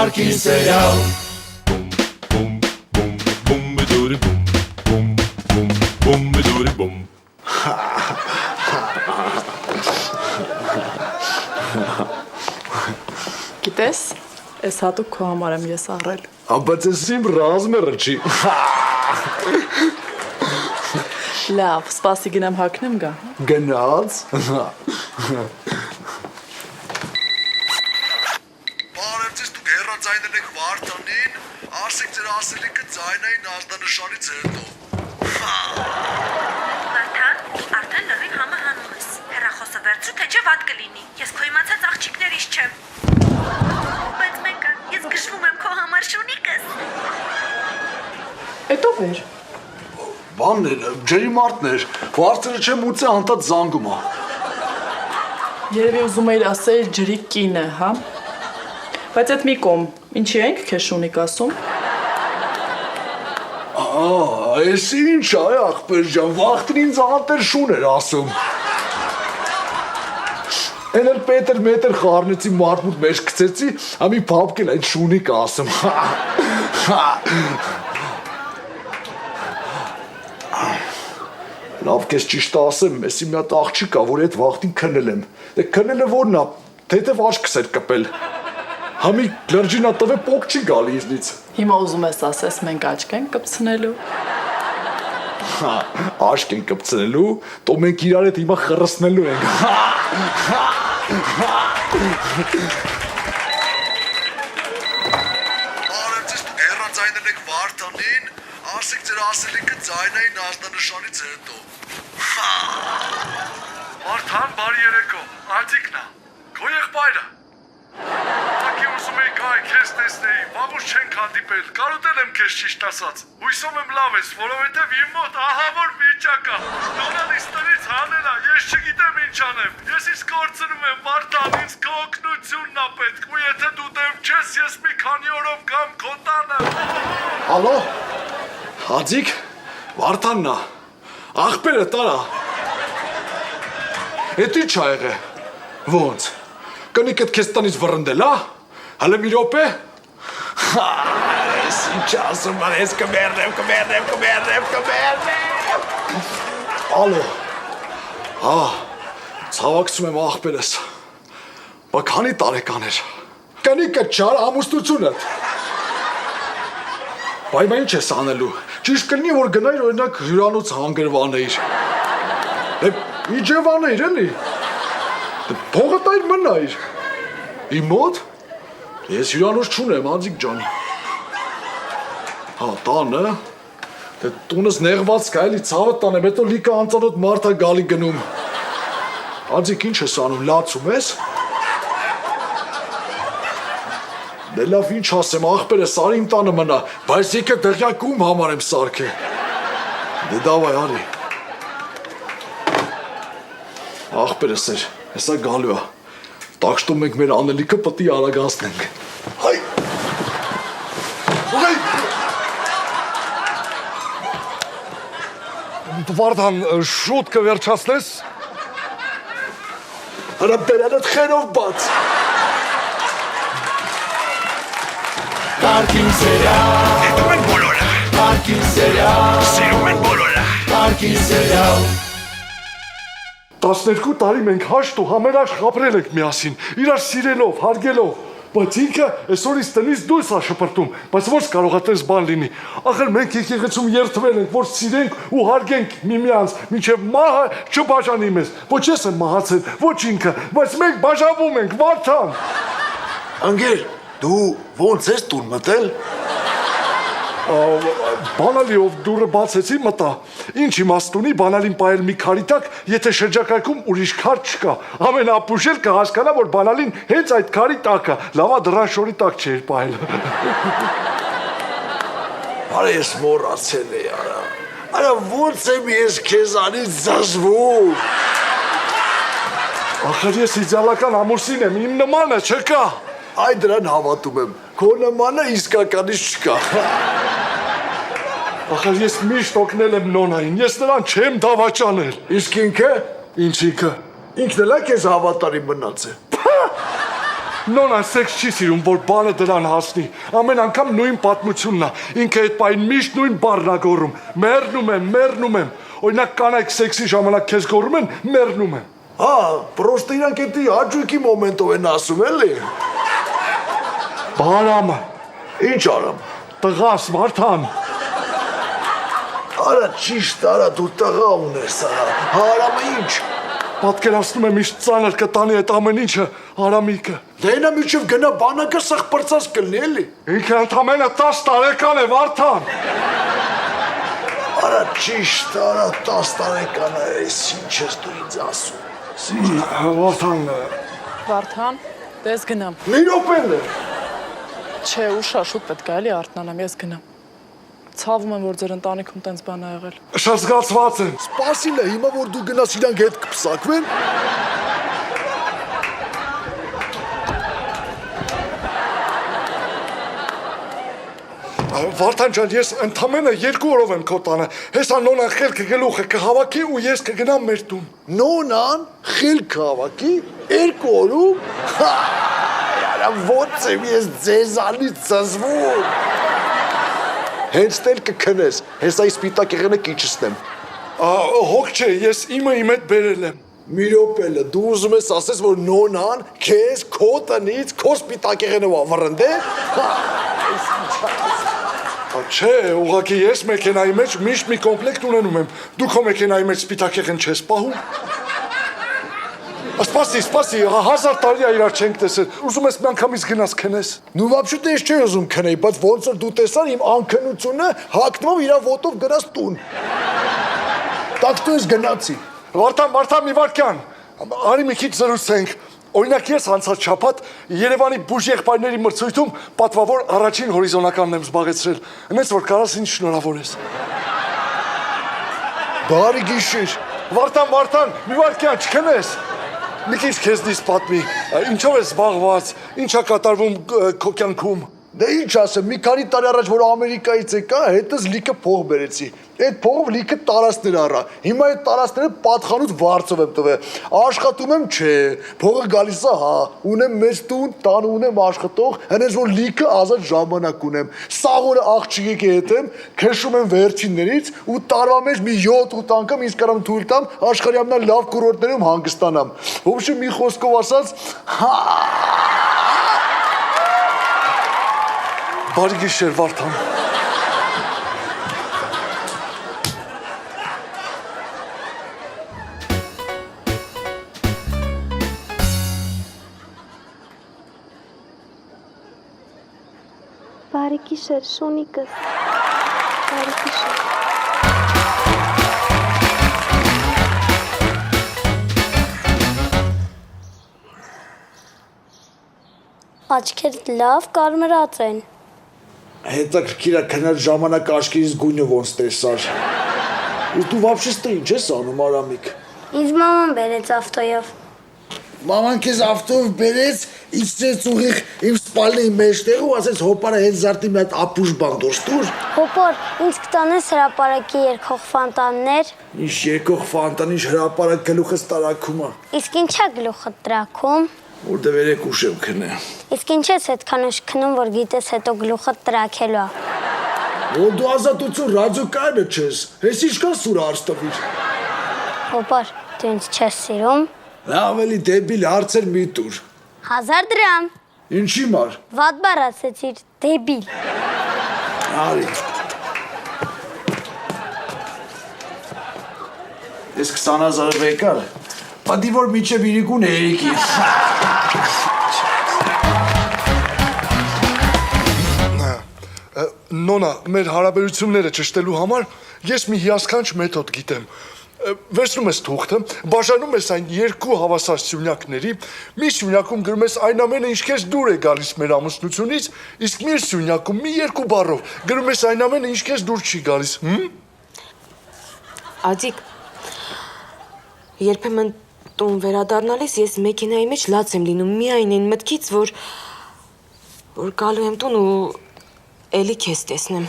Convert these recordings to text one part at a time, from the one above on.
Parking serial. Boom, boom, boom, doody boom, boom, boom, boom, doody boom. Գիտես, այս հատուկ քո համար եմ ես առել։ Բայց ես իմ ռազմերը չի։ Լավ, սպասի գնամ հագնեմ գա։ Գնաց։ Բարև ձեզ, դուք հեռացայնել եք Վարդանին, ասեք ձեր ասելիքը ձայնային ազդանշանից հետո։ Վարդան, արդեն լրիվ համը հանում ես։ Հեռախոսը վերցրու, թե չէ վատ կլինի։ Ես քո իմացած աղջիկներիս չեմ։ Բայց մեկը, ես գժվում եմ քո համար շունիկս։ Էտո վեր։ Բաններ, ջերի մարդներ, վարձերը չեմ ուծե անտած զանգում է։ Երևի ուզում էիր ասել ջրի կինը, հա։ Բայց այդ մի կողմ, ինչի ենք քեզ շունիկ ասում։ Այս ինչ այ ախպեր ջան, վախտին ինձ անտեր շուն էր ասում։ Են էլ պետր մետր խառնեցի մարդմուտ մեջ գցեցի, ամի փապկել այդ շունիկ ասում։ Լավ կես ճիշտ ասեմ, մեսի մի հատ աղջիկ կա, որ այդ վախտին քնել եմ։ Դե քնելը որն է, թեթև աչքս էր կպել։ Համի լրջինա տվե պոկ չի գալի իզնից։ Հիմա ուզում ես ասես մենք աչք ենք կպցնելու։ Աշկ են կպցնելու, տո մենք իրար հետ հիմա խրսնելու ենք։ Բարև ձեզ, դուք հեռացայնել եք Վարդանին, ասեք ձեր ասելիքը ձայնային ազդանշանից հետո։ Վարդան, բարի երեկո, Ատիկն է, քո եղբայրը։ Ակի ուզում էի գայ, քեզ տեսնեի, վաղուց չենք հանդիպել, կարոտել եմ քեզ ճիշտ ասած, հույսով եմ լավ ես, որովհետև իմ մոտ ահավոր վիճակ է, նորալիս տնից հանել է, ես չգիտեմ ինչ անեմ, ես իսկ կորցնում եմ, Վարդան, ինձ քո օգնությունն է պետք, ու եթե դու դեմ չես, ես մի քանի օրով գամ քո տանը։ Ալո, Հadzիկ, Վարդանն է, աղբերը տարա։ Էդ ինչ ա եղե, ոնց, կնիկդ քեզ տնից վռնդել, հա, հալը մի րոպե։ Ես ինչ ասում եմ, ես կմեռնեմ։ Ալո, հա, ցավակցում եմ աղբերս, բա քանի տարեկան էր, կնիկդ չար ամուսնությունդ։ Բայ մա ինչ ես անելու, ճիշտ կլինի, որ գնայր օրինակ հյուրանոց հանգրվանեիր։ Ինչ և անեիր էլի, փողը տայր մնայր, իմ մոտ, ես հյուրանոց չունեմ, Ադիկ ջան, հա, տանը, տունս նեղված կա էլի, ցավը տանեմ, հետո լիքը անծանոթ մարդ է գալի գնում, Ադիկ ինչ ես անում, լացում ես, դե լավ ինչ ասեմ, աղբերս արի իմ տանը մնա, բայց եկե դեղյակում համար եմ սարքե, դե դավայ արի, աղբերս էր, հեսա գալու է, տակշտում մենք մեր անելիքը պտի արագացնենք, հայ, Վարդան, շուտ կվերջացնես։ հրա բերանդ խերով բաց, Parking serial. Հետում են բոլորը, Parking serial. սիրում են բոլորը։ Parking serial. 12 տարի մենք հաշտ ու համերաշխ ապրել ենք միասին, իրար սիրելով, հարգելով, բայց ինքը այսօր իս տնից դուրս է շպրտում, բայց ո՞նց կարող է տես բան լինի, ախր մենք եկեղեցում երդվել ենք, որ սիրենք ու հարգենք միմյանց, մինչև մահը չբաժանի մեզ, ոչ ես եմ մահացել, ոչ ինքը, բայց մենք բաժանվում ենք, Վարդան։ Անգեր, դու ոնց ես տուն մտել։ Բանալիով դուրը բացեցի մտա, ինչ իմաստ ունի բանալին պայել մի քարի տակ, եթե շրջակայքում ուրիշ քար չկա, ամենապուշել կհասկանա, որ բանալին հենց այդ քարի տակը, լավա դրան շորի տակ չէր պայել։ Արա ես մոռացել էի, արա ոնց եմ ես քեզանից զզվում։ Ախր ես իդեալական ամուսին եմ, իմ նմանը չկա։ Այ դրան հավատում եմ, քո նմանը իսկականից չկա։ Ախր ես միշտ օգնել եմ նոնային, ես նրան չեմ դավաճանել։ Իսկ ինքը, Ինչ ինքը։ ինքն էլ է քեզ հավատարիմ մնաց է։ Նոնան սեքս չի սիրում, որ բանը դրան հասնի։ Ամեն անգամ նույն պատմությունն է։ Ինքը այդ պայն միշտ նույն բառն է գոռում։ Մեռնում եմ։ Օրինակ կանայք սեքսի ժամանակ քեզ գոռում են, մեռնում եմ։ Պրոստը իրանք էդի հաճույքի մոմենտով են ասում, էլի։ Բարամը, Ինչ արամ։ տղաս, Վարդան։ Արա ճիշտ, արա դու տղա ունես, արա։ Հարամը ինչ։ Պատկերացնում եմ իշտ ծանր կտանի այդ ամեն ինչը Արամիկը։ Դե նա միջև գնա բանակը սխ պրծած կլնի, էլի։ Ինքը ընդամենը 10 տարեկան է, Վարդան։ Արա ճիշտ, արա 10 տարեկան է, ես ինչ ես դու ինձ ասում։ Վարդան, Վարդան, դες գնամ։ Մի րոպեն է։ Չէ, ուշա շուտ պետք է էլի արթնանամ, ես գնամ։ Ցավում եմ, որ ձեր ընտանիքում տենց բան ա եղել։ շատ զգացված եմ։ Սպասիլ է, հիմա որ դու գնաս իրանք հետ կպսակվեն։ Վարդան ջան, ես ընդամենը 2 օրով եմ քո տանը։ Հեսա նոնան խելքը գլուխը կհավաքի ու ես կգնամ մեր տուն։ Նոնան խելք հավաքի 2 օրում։ Արա ո՞նց եմ ես ձեզանից ծզվում։ Հենց տել կքնես, հեսա ի սպիտակ եղենը կիչսնեմ։ Հոգ չէ, ես իմը իմ հետ բերել եմ։ Մի րոպելը, դու ուզում ես ասես, որ նոնան քեզ քո տնից քո սպիտակ եղենով ավռնդե։ Չէ, ուղղակի ես մեքենայի մեջ միշտ մի կոմպլեկտ ունենում եմ։ Դու քո մեքենայի մեջ սպիտակ եղեն չես պահում։ Սպասի, 1000 տարի է իրար չենք տեսել։ Ուզում ես մի անգամից գնաս քնես։ Ну вообще-то ես չէի ուզում քնեի, բայց ոնց որ դու տեսար իմ անքնությունը, հագնով իր ոտով գնաց տուն։ Так что ես գնացի։ Վարդան, մի վարքյան։ Արի մի քիչ զրուցենք։ Օրինակ ես անցած շաբաթ Երևանի բուժ եղբայրների մրցույթում պատվավոր առաջին հորիզոնականն եմ զբաղեցրել։ Այնպես որ կարաս ինձ շնորհավորես։ Բարի գիշեր։ Վարդան, մի վարքյան չքնես։ Մի քիչ քեզնից պատմի, ինչով ես զբաղված, ինչ է կատարվում քո կյանքում։ Դե ինչ ասեմ, մի քանի տարի առաջ որ Ամերիկայից եկա, հետս լիքը փող բերեցի։ Այդ փողով լիքը տարածքներ առա։ Հիմա այդ տարածքները պատխանուց վարձով եմ տվել։ Աշխատում եմ, չէ, փողը գալիս է, հա, ունեմ մեծ տուն, տան ունեմ աշխատող, հենց որ լիքը ազատ ժամանակ ունեմ։ Սաղորը աղջիկի հետ եմ, քշում եմ վերջիններից ու տարվա մեջ մի 7-8 անգամ ինձ կարամ թույլ տամ աշխարհի ամենալավ կուրորտներում հանգստանամ։ Ոբշե մի խոսքով ասած, հա Բարի գիշեր, Վարդան։ Բարի գիշեր, Շունիկս։ Բարի գիշեր։ Աչքերդ լավ կարմրած են։ Հետաքրքիր է քնած ժամանակ աչքերից գույնը ոնց տեսար։ Ու դու вообще ստե ինչ ես անում, Արամիկ։ Ինձ մաման բերեց ավտոյով։ Մաման քեզ ավտոյով բերեց, իջեց ուղիղ իմ սպալնեի մեջտեղ ու ասեց հոպարա հետ զարտի մի հատ ապուշ բան դուրս տուր։ Հոպոր, ինձ կտանես հրապարակի երկող ֆանտաններ։ Ինչ երկող ֆանտան, ինչ հրապարակ գլուխս տարակում է։ Իսկ ինչա գլուխը տրակում։ Որտե վերեք ուշ եմ քնե։ Իսկ ինչ ես այդքան ուշ քնում, որ գիտես հետո գլուխը տրակելու է։ Որ դու ազատություն ռադիոկայանը չես, հես ինչքան սուր արստավիր։ Հոպոր, դու ինձ չես սիրում։ Ավելի դեբիլ հարցեր մի տուր։ 1000 դրամ։ Ինչի մար։ Վատ բառ ասեցիր, դեբիլ։ Արի։ Ես 20,000 վեկար։ Պատի որ միջև իրիկուն Երիկի։ Նոնա, մեր հարաբերությունները ճշտելու համար ես մի հիասքանչ մեթոդ գիտեմ։ Վերցնում ես թուղթը, բաժանում ես այն 2 հավասար սյունյակների, մի սյունյակում գրում ես այն ամենը, ինչ քեզ դուր է գալիս մեր ամուսնությունից, իսկ մյուս սյունյակում մի 2 բառով գրում ես այն ամենը, ինչ քեզ դուր չի գալիս։ Ադիկ, երբեմն տուն վերադառնալիս ես մեքենայի մեջ լաց եմ լինում միայն այն մտքից, որ գալու եմ տուն ու էլի քեզ տեսնեմ։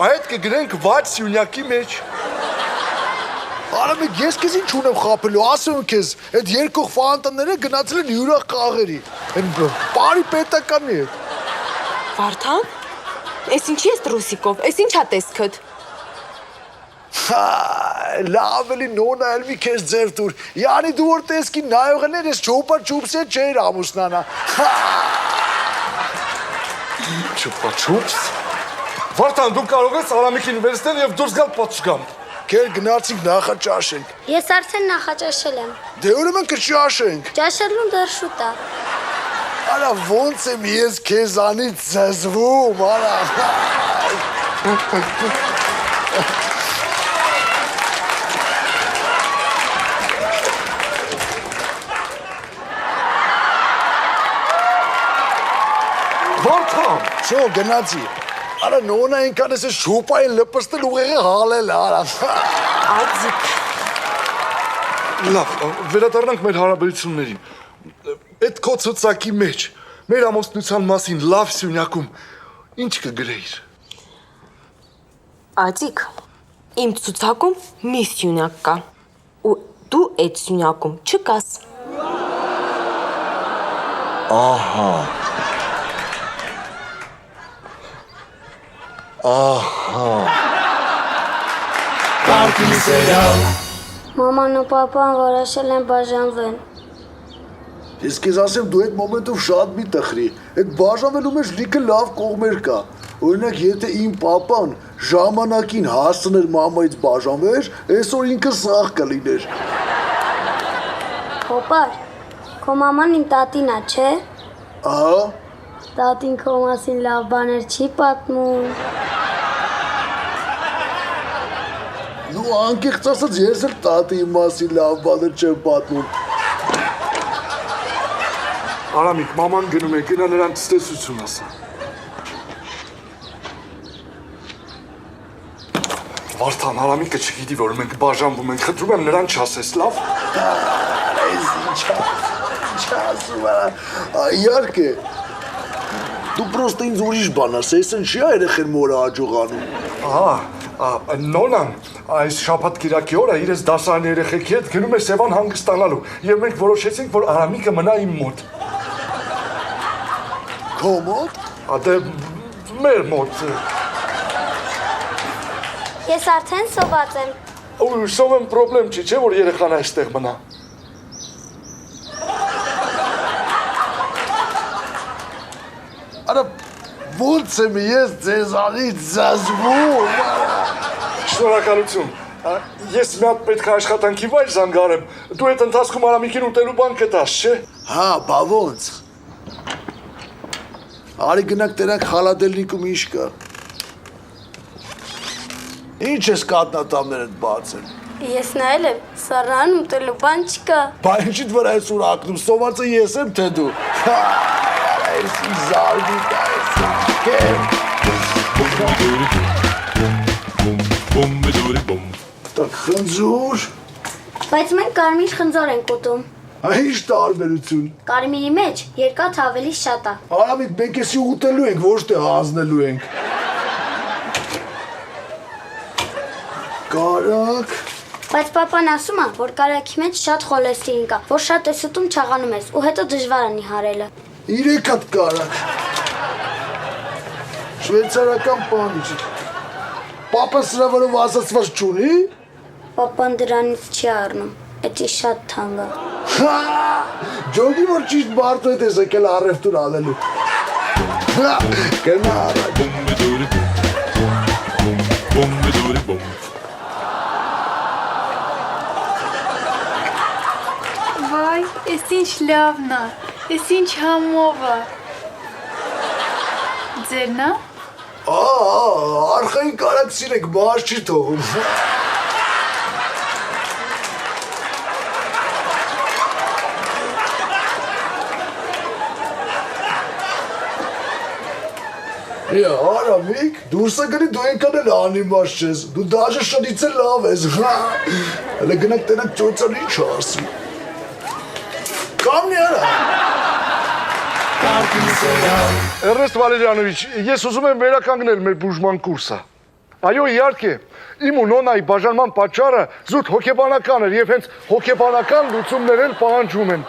Այդ կգրենք վաճ սյունյակի մեջ։ Արամիկ, ես քեզ ինչ ունեմ խափելու, ասում եմ քեզ, այդ երկող ֆանտաները գնացել են յուրա խաղերի։ Այն բարի պետականի հետ։ Վարդան, ես ինչի ես Ռուսիկով, ես ինչա տեսքդ։ Լավ էլի նոնա էլ մի քեզ ձև տուր։ Յանի դու որ տեսքի նայող են ես չոպա չուպս է չէր ամուսնանա։ Չուպա չուպս։ Վարդան, դու կարող ես Արամիկին վերցնել եւ դուրս գալ պատշգամբ։ Քեր գնացինք նախաճաշենք։ Ես արդեն նախաճաշել եմ։ Դե ուրեմն կճաշենք։ Ճաշելուն դեռ շուտ է։ Արա ոնց եմ ես քեզանից զզվում, արա։ Վարդան, Շո գնացի։ Արա նոնա ինքան ես շուպային լպստել ուղեղը հալել, արա։ Ադիկ։ լավ, վերադառնանք մեր հարաբերություններին։ Այդ քո ցուցակի մեջ մեր ամուսնության մասին լավ սյունյակում ինչ կգրեիր։ Ադիկ, իմ ցուցակում մի սյունյակ կա։ Ու դու այդ սյունյակում չկաս։ Parking serial. Մաման ու պապան որոշել են բաժանվեն։ Ես քեզ ասեմ դու այդ մոմենտով շատ մի տխրի։ Այդ բաժանվելու մեջ լիքը լավ կողմեր կա։ Օրինակ, եթե իմ պապան ժամանակին հասցներ մամայից բաժանվեր, այսօր ինքը սաղ կլիներ։ Հոպար, քո մաման իմ տատին է, չէ։ Ահա, Տատին քո մասին լավ բաներ չի պատմում։ նու անկեղծ ասած ես էլ տատի մասին լավ բաներ չեմ պատմում։ Արամիկ, մաման գնում է, գնա նրան ցտեսություն ասա։ Վարդան, Արամիկը չգիտի, որ մենք բաժանվում ենք, խնդրում եմ նրան չասես, լավ։ Այս ինչ ասում է։ Իհարկե։ Դու պրոստը ինձ ուրիշ բան ասես, են չի երեխեն մորը աջողանում։ Նոնան, այս շաբաթ կիրակի օրը իրենց դասարանի երեխեքի հետ գնում է Սևան հանգստանալու եւ մենք որոշեցինք, որ Արամիկը մնա իմ մոտ։ Քո մոտ։ Դե մեր մոտ։ Ես արդեն սոված եմ։ Ու սովեմ պրոբլեմ չի, չէ՞ որ երեխան այստեղ մնա։ Արա ոնց եմ ես ձեզանից զզվում։ Շնորհակալություն։ Ես մի հատ պետք է աշխատանքի վայր զանգարեմ։ Դու այդ ընթացքում Արամիկին ուտելու բան կտաս, չէ՞։ Հա, բա ոնց։ Արի գնանք տերանք խալադելնիկում ինչ կա։ Ինչ ես կատնատամներդ բացել։ Ես նայել եմ, սառան ուտելու բան չկա։ Բա ինչիդ վրա ես ուր ակնում, սովածը ես եմ, թե դու։ Այս զարգիկ այս կեմ։ Տակ խնձոր։ Բայց մենք կարմիր խնձոր ենք ուտում։ Ինչ տարբերություն։ Կարմիրի մեջ երկաթը ավելի շատ է։ Արամիկ, մենք էսի ուտելու ենք, ոչ թե հանձնելու ենք։ Կարակ։ Բայց պապան ասում է, որ կարակի մեջ շատ խոլեստերին կա, որ շատ ես ուտում չաղանում ես, ու հետո դժվար է նիհարելը։ 3 հատ կարակ։ Շվեյցարական պանիչ։ Պապան սրա վրով ասացված չունի։ Պապան դրանից չի առնում, էդի շատ թանկ է։ Ջոգի որ ճիշտ մարդու հետ ես եկել առևտուր անելու։ Գնա առաջ։ Վայ, ես ինչ լավն է, ես ինչ համով է։ Ձերն է։ Արխային կարակ սիրեք, բար չի թողում։ Արամիկ, դուրսը գնի դու ենքան էլ անիմաց չես, դու դաժը շնից է լավ ես, հələ գնակ տենակ ճոցան ինչ ասի։ Կամնի արա։ Էրնեստ Վալերյանովիչ, ես ուզում եմ վերականգնել մեր բուժման կուրսը։ Այո, իհարկե։ Իմ ու նոնայի բաժանման պատճառը զուտ հոգեբանական էր եւ հենց հոգեբանական լուծումներ էլ պահանջում են։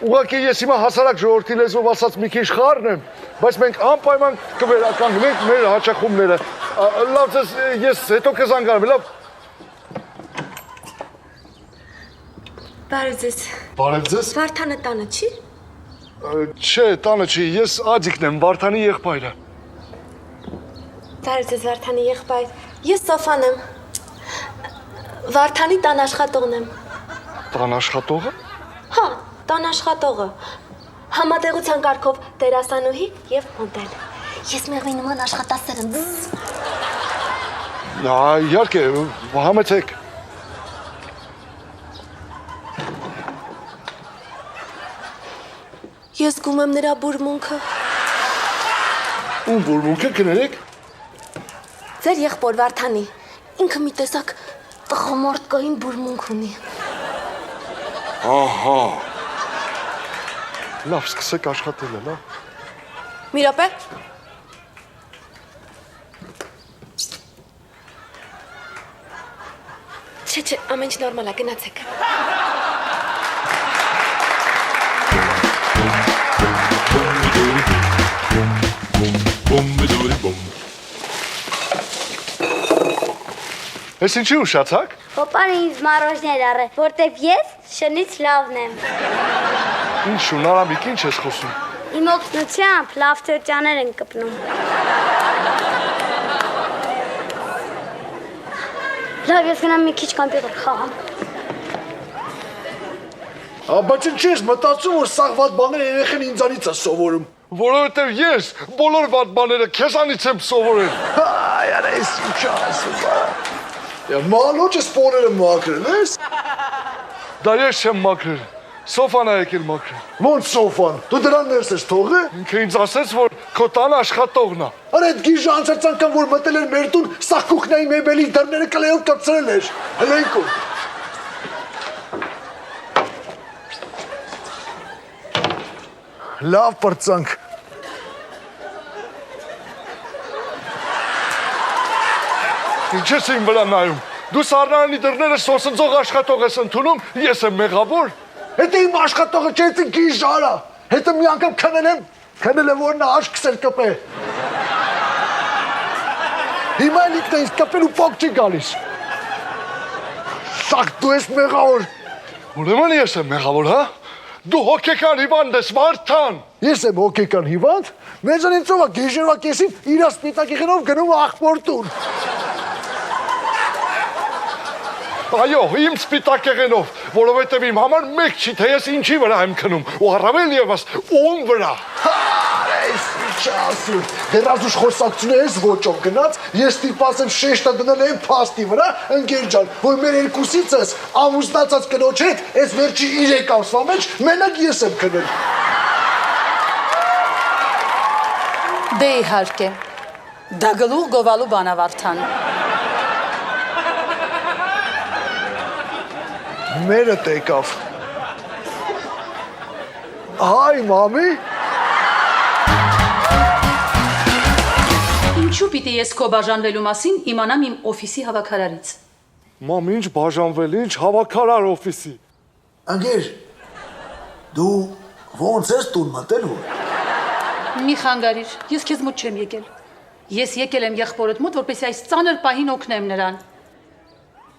Ուղղակի ես հիմա հասարակ ժողովրդի լեզվով ասած մի քիչ խառն եմ, բայց մենք անպայման կվերականգնենք մեր հաճախումները։ Լավ, ես հետո կզանգարեմ, լավ։ Բարև ձեզ։ Բարև ձեզ։ Վարդանը տանը չի։ Չէ, տանը չի, ես Ադիկն եմ, Վարդանի եղբայրը։ Բարև ձեզ, Վարդանի եղբայր։ Ես Սոֆան եմ։ Վարդանի տան աշխատողն եմ։ Տան աշխատողը։ Հա, տան աշխատողը։ Համատեղության կարգով դերասանուհի եւ մոդել։ Ես մեղվի նման աշխատասեր եմ։ Իհարկե, համեցեք։ Ես զգում եմ նրա բուրմունքը։ Ում բուրմունքը կներեք։ Ձեր եղբոր Վարդանի։ Ինքը մի տեսակ տխմորտկային բուրմունք ունի։ Ահա։ Լավ, սկսեք աշխատել, լավ։ Մի րոպե։ Չէ, ամեն ինչ նորմալ է, գնացեք։ Ես ինչի ուշացաք։ Պապան ինձ մարոժներ առե, որտեվ ես շնից լավն եմ։ Ինչ շունարամիկ, ինչ ես խոսում։ Իմ օգնությամբ լավ ծեծաներ են կպնում։ Լավ, ես գնամ մի քիչ կոմպյուտեր խաղամ։ Բայց ինչ ես մտածում, որ սաղ վատ բաները երեխեն ինձանից է սովորում։ Որովհետև ես բոլոր վատ բաները քեզանից եմ սովորել։ Այ այս ինչ ասում։ Մալոճը սպորերը մաքրել ես։ Դա ես չեմ մաքրել։ Սոֆան է եկել մաքրել։ Ոնց Սոֆան։ Դու դրան ներս ես թողը։ Ինքը ինձ ասեց, որ քո տան աշխատողն է։ Արա այդ գիժը անցած անգամ որ մտել էր մեր տուն, սաղ կուխնայի մեբելի դռները կլեով կպցրել էր։ Հլենքո։ Լավ պրծանք։ Ինչ ես իմ վրա նայում։ Դու սառնարանի դռները սոսնձող աշխատող ես ընդունում, ես եմ մեղավոր։ Հետո իմ աշխատողը չեցին գիժ արա։ Հետո մի անգամ քնել եմ որ նա աշկս էր կպե։ Հիմա ինքն է ինձ կպել ու փոք չի գալիս։ Սաղ դու ես մեղավոր։ Ուրեմն ես եմ մեղավոր, հա։ Դու հոգեկան հիվանդ ես, Վարդան։ Ես եմ հոգեկան հիվանդ։ Մեզանից ով է գիժերվա կեսին իր սպիտակի խնով գնում աղբոր տուն։ Այո, իմ սպիտակ եղենով, որովհետև իմ համար մեկ չի, թե ես ինչի վրա եմ քնում, ու առավել ևս ում վրա։ Այս ինչ ասում։ Դեռազուշ խոսակցությունը ես ոճով գնաց, ես տիպաս եմ շեշտը դնել եմ փաստի վրա, ընկեր ջան, որ մեր երկուսիցս ամուսնացած կնոջ հետ, այս վերջի 3 ամսվա մեջ մենակ ես եմ քնել։ Դե իհարկե։ Դա գլուխ գովալու բան է Վարդան։ Մերը տեկավ։ Հայ, մամի։ Ինչու պիտի ես քո բաժանվելու մասին իմանամ իմ օֆիսի հավաքարարից։ Մամ, ինչ բաժանվել, ինչ հավաքարար օֆիսի։ Անգեր, դու ոնց ես տուն մտել որ։ Մի խանգարիր, ես քեզ մոտ չեմ եկել։ Ես եկել եմ եղբորդ մոտ, որպեսզի այս ծանր պահին օգնեմ նրան։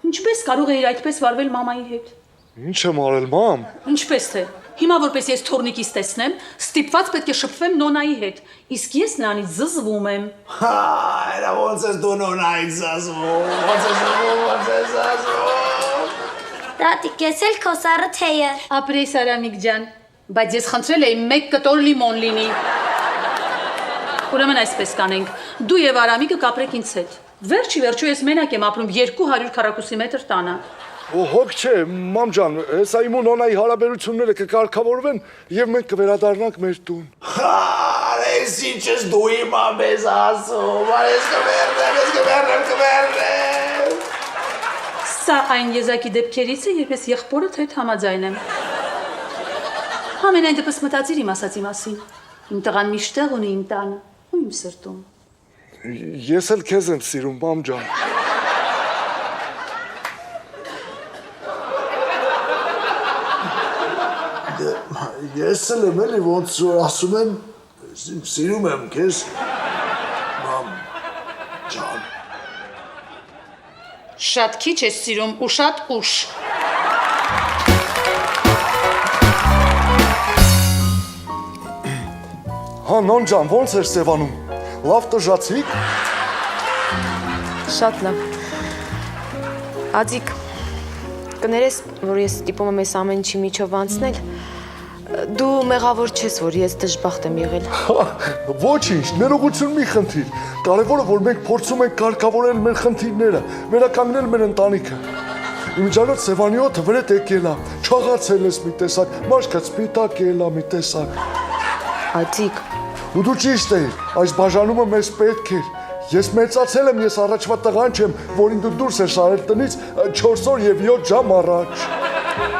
Ինչպես կարող էիր այդպես վարվել մամայի հետ։ Ինչ եմ արել, մամ։ Ինչպես թե։ Հիմա որպես ես թորնիկիս տեսնեմ, ստիպված պետք է շփվեմ նոնայի հետ, իսկ ես նրանից զզվում եմ։ Հա, այրա ոնց ես դու նոնայից զզվում, ոնց ես զզվում։ Տատիկ, ես էլ քո սառը թեյը։ Ապրեի Սարամիկ ջան, բայց ես խնդրել էի 1 կտոր լիմոն լինի։ Ուրեմն այսպես կանենք, դու եւ Արամիկը կապրեք ինձ հետ։ Վերջի վերջո ես մենակ եմ ապրում 200 քառակուսի մետր տանը։ Հոգ չէ, մամ ջան, հեսա իմ ու նոնայի հարաբերությունները կկարգավորվեն եւ մենք կվերադառնանք մեր տուն։ Այս ինչ ես դու իմա մեզ ասում, այս կվերնեմ։ Սա այն եզակի դեպքերից է, երբ ես եղբորդ հետ համաձայն եմ։ Ամենայն դեպս մտածիր իմ ասացի մասին։ Իմ տղան միշտ տեղ ունի իմ տանը ու իմ սրտում։ Ես էլ քեզ եմ սիրում, մամ ջան։ Ես էլ եմ էլի ոնց որ ասում եմ, սիրում եմ քեզ, մամ ջան։ Շատ քիչ ես սիրում ու շատ ուշ։ Հա, նոն ջան, ոնց էր Սևանում։ Լավ տժացիք։ Շատ լավ։ Ադիկ, կներես, որ ես ստիպում եմ ես ամեն ինչի միջով անցնել, դու մեղավոր չես, որ ես դժբախտ եմ եղել։ Ոչինչ, ներողություն մի խնդիր։ Կարևորը, որ մենք փորձում ենք կարգավորել մեր խնդիրները, վերականգնել մեր ընտանիքը։ Իմիջիայլոց Սևանի օդը վրետ եկել է, չաղացել ես մի տեսակ, մաշկը սպիտակ ելա մի տեսակ։ Ադիկ, Ու դու ճիշտ էիր, այս բաժանումը մեզ պետք էր։ Ես մեծացել եմ, ես առաջվա տղան չեմ, որին դու դուրս ես արել տնից 4 օր եւ 7 ժամ առաջ։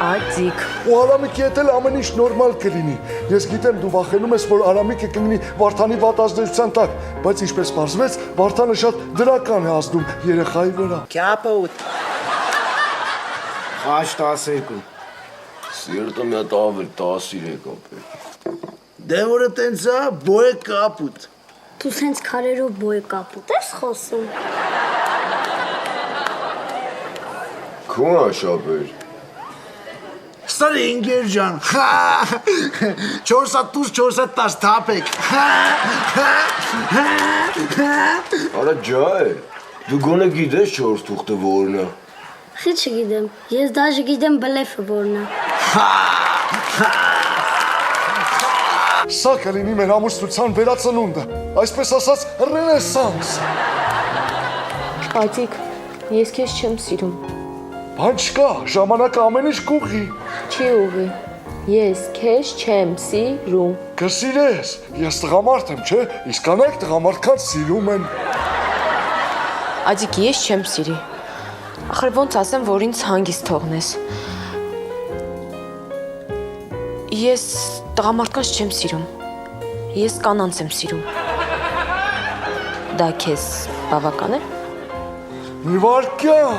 Ադիկ։ Ու Արամիկի հետ էլ ամեն ինչ նորմալ կլինի։ Ես գիտեմ դու վախենում ես, որ Արամիկը կգնի Վարդանի վատ ազդեցության տակ, բայց ինչպես պարզվեց, Վարդանը շատ դրական է ազդում երեխայի վրա։ Կապոտ։ Խաչ 12։ Սիրտը մի հատ ավել 13 կապել։ Դե որը տենց է, բոյ կապուտ։ Դու սենց քարերով բոյ կապուտ ես խոսում։ Քունա շապեր։ Ստար ինգեր ջան։ 4 հատ տուս 4 հատ 10 թափեք։ Արա ջա է։ Դու գոնե գիտես 4 թուղթը որն է։ Խի չգիտեմ, ես դաժե գիտեմ բլեֆը որն է։ Սա կլինի մեր ամուսնության վերածնունդը, այսպես ասած ռենեսանս։ Ադիկ, ես քեզ չեմ սիրում։ Բան չկա, ժամանակը ամեն ինչ կուղի։ Չի ուղի։ Ես քեզ չեմ սիրում։ Կսիրես, ես տղամարդ եմ, չէ, իսկ անայք տղամարդքան սիրում են։ Ադիկ, ես չեմ սիրի։ Ախր ոնց ասեմ, որ ինձ հանգիստ թողնես։ Ես տղամարդկանց չեմ սիրում։ Ես կանանց եմ սիրում։ Դա քեզ բավական է։ Մի վարկյան։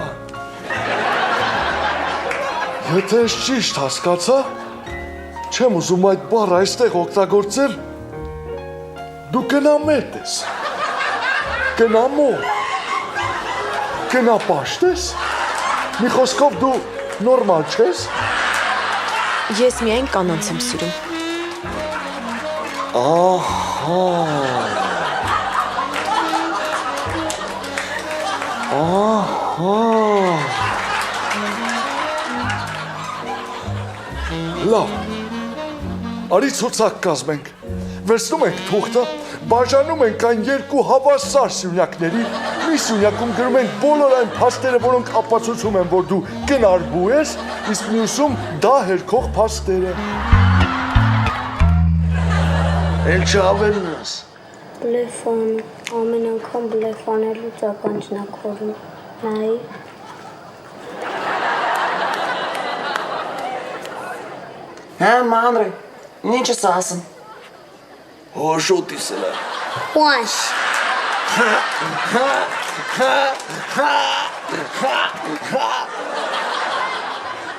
Եթե ես ճիշտ հասկացա, չեմ ուզում այդ բառը այստեղ օգտագործել, դու կնամետ ես, կնամոր, կնապաշտ ես, մի խոսքով դու նորմալ չես։ Ես միայն կանանց եմ սիրում։ Ահա։ Ահա։ Լավ։ Արի ցուցակ կազմենք։ Վերցնում ենք թուղթը, բաժանում ենք այն երկու հավասար սյունյակների, մի սյունյակում գրում ենք բոլոր այն փաստերը, որոնք ապացուցում են, որ դու կնարբու ես, իսկ մյուսում դա հերքող փաստերը։ Էլ չավելն ես։ Բլեֆան, ամեն անգամ բլեֆանելուց ականջնակորում։ Նայ։ Հա, մանրե, ինչ ես ասում։ Հոշոտիս էլ է։ Ուանշ։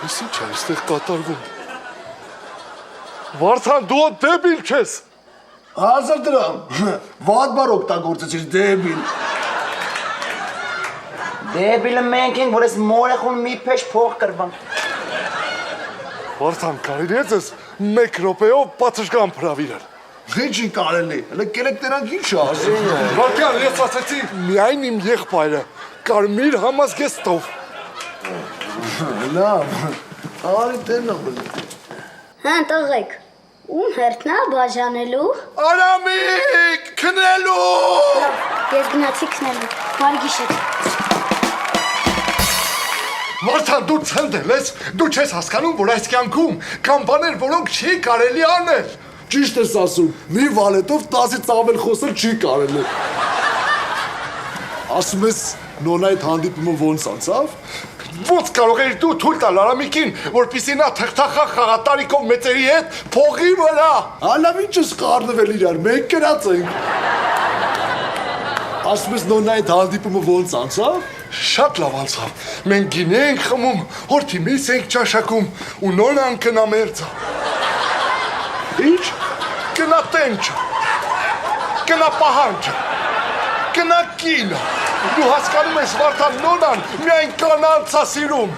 Ես ինչ է այստեղ կատարվում։ Վարդան, դու դեբիլ չես։ 1000 դրամ։ Վատ բառ օգտագործեցիր դեբիլ։ Դեբիլը մենք ենք, որ ես մորեխուն մի փեշ փող կրվամ։ Վարդան, կարելի է ձեզ 1 րոպեով պատշգամբ հրավիրել։ Ինչի կարելի։ Հələ կերեք դրանք ինչ ասեն։ Վարդան, ես ասեցի միայն իմ եղբայրը, կարմիր համազգեստով։ Լավ։ Արի տենամ։ Հա, տղեկ, ում հերթն է բաժանելու։ Արամիկ, քնելու։ Լավ, ես գնացի քնելու։ Բարի գիշեր։ Վարդան, դու ցնդել ես, դու չես հասկանում, որ այս կյանքում կան բաներ, որոնք չի կարելի անել։ Ճիշտ ես ասում, մի վալետով 10-ից ավել խոսել չի կարելի։ Ասում ես նոնայդ հանդիպումը ոնց անցավ։ Ոնց կարող էիր դու թույլ տալ Արամիկին, որպեսզի նա թղթախաղ խաղատարիկով մեծերի հետ փողի վրա։ Հալավ ինչ ես խառնվել իրար, մենք կրած ենք։ ասում ես նոնա այդ հանդիպումը ոնց անցավ։ Շատ լավ անցավ։ Մենք գինի ենք խմում, հորթի միս ենք ճաշակում ու նոնան կնա մերձա։ Ինչ։ Կնա տենչը։ Կնա պահանջը։ Կնա կինը։ Դու հասկանում ես Վարդան նոնան միայն կանանց է սիրում։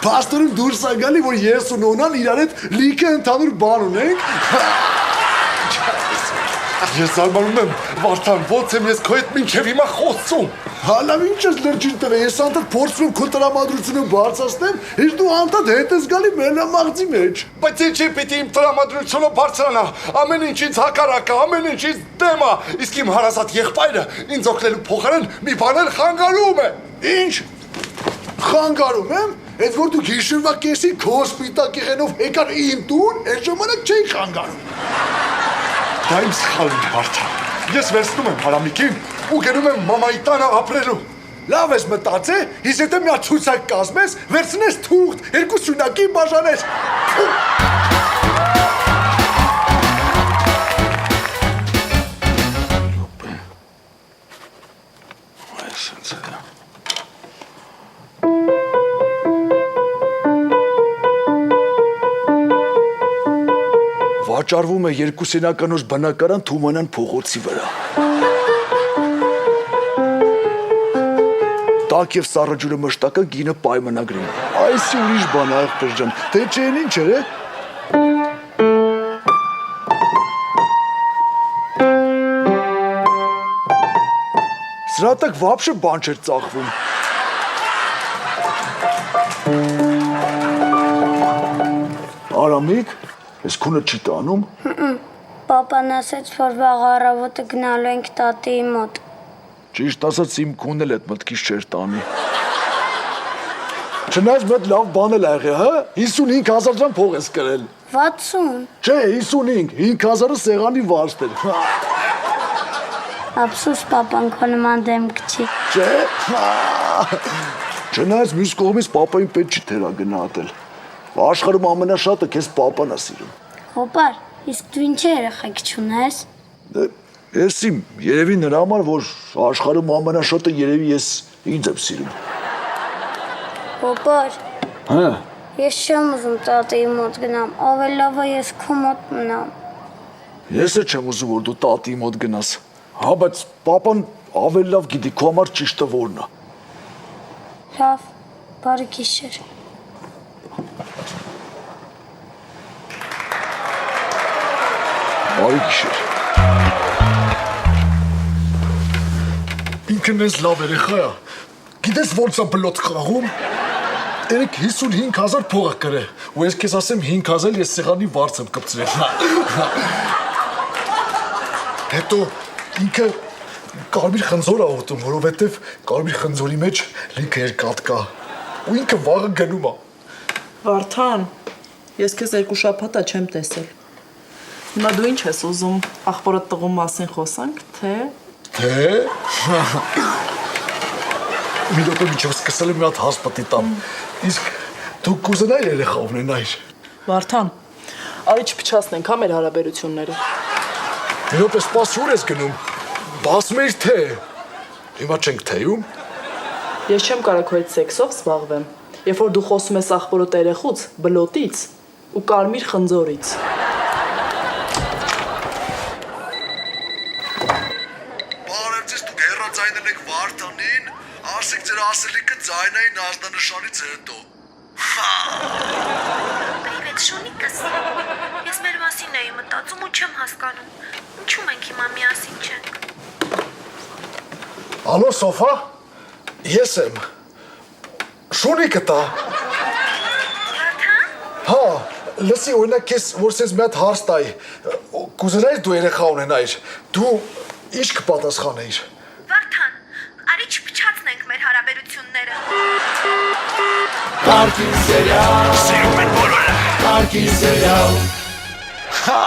Պաստորում դուրս է գալի, որ ես ու նոնան իրար հետ լիքը ընդհանուր բան ունենք։ Ես զարմանում եմ, Վարդան, ոնց եմ ես քո հետ մինչև հիմա խոսում։ Հալավ ինչ ես լրջին տվել, ես անդադ փորձում եմ քո տրամադրությունը բարձրացնեմ, իսկ դու անդադ հետ ես գալի մենամաղձի մեջ։ Բայց ինչի պիտի իմ տրամադրությունը բարձրանա, ամեն ինչ ինձ հակառակ է, ամեն ինչ ինձ դեմ է, իսկ իմ հարազատ եղբայրը ինձ օգնելու փոխարեն մի բան էլ խանգարում է։ Ինչ։ Խանգարում եմ, այդ որ դու գիշերվա կեսի քո սպիտակ եղենով եկար իմ տուն, այդ ժամանակ չէի խանգարում։ Դա իմ սխալն է, Վարդան։ Ես վերցնում եմ հարամիկին ու գնում եմ մամայի տանը ապրելու։ Լավ ես մտածե, իսկ եթե մի հատ ցույցակ կազմես, վերցնես թուղթ, երկու սյունակի բաժանես։ Վաճառվում է երկու սենականոց բնակարան Թումանյան փողոցի վրա։ Տակ եւ սառը ջուրը մշտակը գինը պայմանագրին։ Այսի ուրիշ բան աղբեր ջան, թե չեն ինչ էր է։ Սրա տակ վաբշե բան չէր ծախվում։ Արամիկ, ես քունը չի տանում։ Պապան ասաց, որ վաղ առավոտը գնալու ենք տատիի մոտ։ Ճիշտ ասած իմ քունն էլ այդ մտքից չէր տանի։ Չնայած մեծ լավ բան էլ ա եղել, հա? 55,000 դրամ փող ես կրել։ 60։ Չէ, 55, 5,000-ը սեղանի վարձ էր։ Ափսոս պապան քո նման դեմք չի։ Չէ։ Չնայած մյուս կողմից պապային պետք չի թերա գնահատել։ Աշխարհում ամենաշատը քեզ պապան է սիրում։ Հոպար, իսկ դու ինչ երեխեք չունես։ Ես իմ երևի նրա համար, որ աշխարհում ամենաշատը երևի ես ինձ եմ սիրում։ Հոպար։ Հա։ Ես չեմ ուզում տատիի մոտ գնամ, ավելի լավ է ես քո մոտ մնամ։ Ես էլ չեմ ուզում, որ դու տատիի մոտ գնաս։ Հա, բայց պապան ավելի լավ գիտի քո համար ճիշտը որն է։ Լավ, բարի գիշեր։ Բարի գիշեր։ Ինքն ես լավ երեխա է։ Գիտես ոնց է բլոտ խաղում։ Երեք 55,000 փող է կրել, ու ես քեզ ասեմ 5,000 ես սեղանի վարձ եմ կպցրել։ Հետո ինքը կարմիր խնձոր ա ուտում, որովհետև կարմիր խնձորի մեջ լիքը երկաթ կա, ու ինքը վաղը գնում ա։ Վարդան, ես քեզ 2 շաբաթ ա չեմ տեսել։ Հիմա դու ինչ ես ուզում, աղբորդ տղու մասին խոսանք, թե։ Մի րոպե միջով սկսել եմ մի հատ հաց պտի տամ, իսկ դու կուզենայիր երեխա ունենայիր։ Վարդան, արի չփչացնենք հա մեր հարաբերությունները։ Մի րոպե սպաս ուր ես գնում, բասում էիր թե, հիմա չենք թեյում։ Ես չեմ կարող քո հետ սեքսով զբաղվեմ, երբ որ դու խոսում ես աղբորոտ երեխուց, բլոտից ու կարմիր խնձորից։ Բարև ձեզ, դուք հեռաձայնել եք Վարդանին, ասեք ձեր ասելիքը ձայնային ազդանշանից հետո։ Պրիվետ Շոնիկս։ Ես մեր մասին էի մտածում ու չեմ հասկանում։ Ինչու մենք հիմա միասին չենք։ Ալո, Սոֆա, ես եմ։ Շունիկը տա։ Վարդան։ Հա, լսի, օրինակ քեզ որ սենց մի հատ հարց տայի, կուզենայիր դու երեխա ունենայիր, դու ինչ կպատասխանեիր։ Վարդան, արի չփչացնենք մեր հարաբերությունները։ Parking serial, սիրում են բոլորը։ Parking serial։ Հա,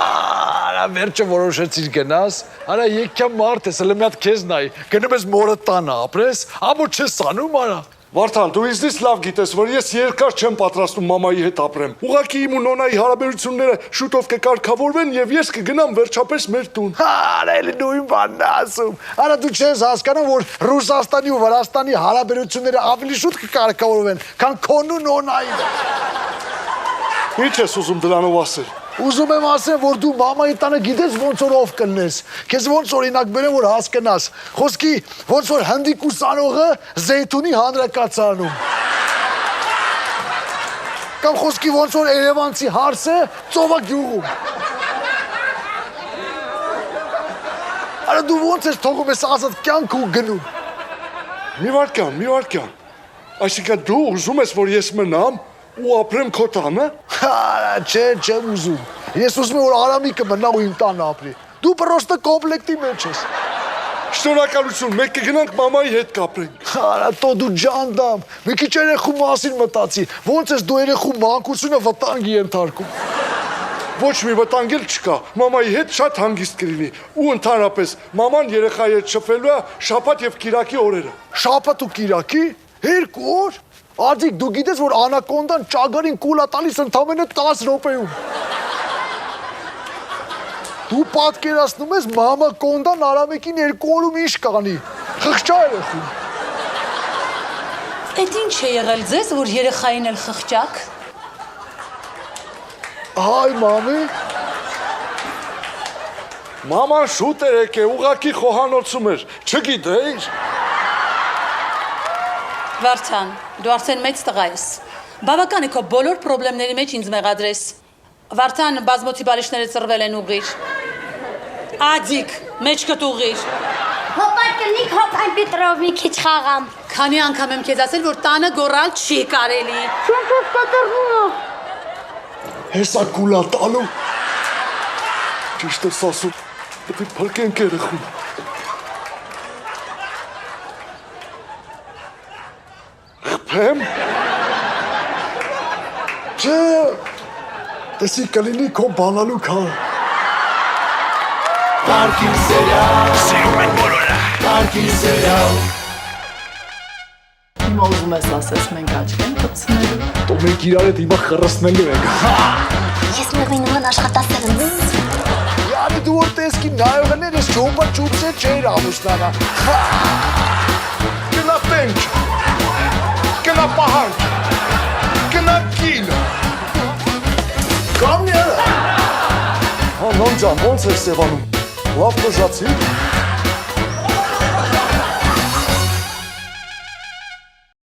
արա վերջը որոշեցիր գնաս, արա եկյա մարդ ես, հələ մի հատ քեզ նայի, գնում ես մորը տանը ապրես, ամո չես անում արա։ Վարդան, դու ինձնից լավ գիտես, որ ես երկար չեմ պատրաստում մամայի հետ ապրեմ։ Ուղղակի իմ ու Նոնայի հարաբերությունները շուտով կկարգավորվեն եւ ես կգնամ վերջապես մեր տուն։ Արել նույն բանն ասում։ Արա դու չես հասկանում, որ Ռուսաստանի ու Վրաստանի հարաբերությունները ավելի շուտ կկարգավորվեն, քան քոնն ու Նոնային։ Ինչ ես ուզում դրանով ասել։ Ուզում եմ ասեմ, որ դու մամայի տանը գիտես ոնց որ ով կլնես։ Քեզ ոնց օրինակ բերեմ, որ հասկանաս։ Խոսքի ոնց որ հնդիկ ուսանողը Զեյթունի հանրակացարանում։ Կամ խոսքի ոնց որ Երևանցի հարսը ծովագյուղում։ Արա դու ոնց ես թողում ես ասած կյանք ու գնում։ Մի վարքյան։ Այսինքն դու ուզում ես, որ ես մնամ ու ապրեմ քո տանը։ Չեմ ուզում։ Ես ուզում եմ, որ Արամիկը մնա ու իմ տանը ապրի։ Դու պրոստը կոմպլեկտի մեջ ես։ Շնորհակալություն, մենք կգնանք մամայի հետ կապրենք։ Արա տո դու ջանդամ, մի քիչ երեխու մասին մտածի։ Ոնց ես դու երեխու մանկությունը վտանգի ենթարկում։ Ոչ մի վտանգ էլ չկա։ Մամայի հետ շատ հանգիստ կլինի։ Ու ընդհանրապես մաման երեխայի հետ շփվելու է շաբաթ եւ կիրակի օրերը։ Շաբաթ ու կիրակի 2 օր։ Ադիկ դու գիտես, որ անակոնդան ճագարին կուլա տալիս ընդամենը 10 րոպեում։ Դու պատկերացնում ես մամա կոնդան Արամիկին 2 օրում ինչ կանի։ Խղճա երեխուն։ Էդ ինչ է եղել ձեզ, որ երեխային էլ խղճակ։ Հայ մամի։ Մաման շուտ է եկե, ուղակի խոհանոցում էր, չգիտեիր։ Վարդան, դու արդեն մեծ տղա ես։ Բավական է քո բոլոր խնդիրների մեջ ինձ մեղադրես։ Վարդան, բազմոցի բարիշները ծռվել են ուղղիր։ Ադիկ, մեջքդ ուղղիր։ Հոպարկնիկ հոպայն Պետրով մի քիչ խաղամ։ Քանի անգամ եմ քեզ ասել, որ տանը գոռալ չի կարելի։ Չեմ կտրվում։ Հեսա կուլա տալու։ Ճիշտ ես ասում, պետք է փրկենք երեխուն։ Խփեմ։ Չէ։ Տեսի կլինի քո բանալու քան։ Parking serial. Սիրում են բոլորը։ Parking serial. Հիմա ուզում ես ասես մենք աչք ենք գցնելու։ Դու մենք իրար հետ հիմա խռսնելու ենք։ Ես մեղի նման աշխատասեր եմ։ Յանի դու որ տեսքի նայողներ ես ճոմբա ճուպսե չէր ամուսնանա։ Գնա պենչ։ Գնա պահանջ։ Գնա կիլ։ Կամ ները։ Հա նոն ջան, ոնց ես սևանում։ Լավ կժացի։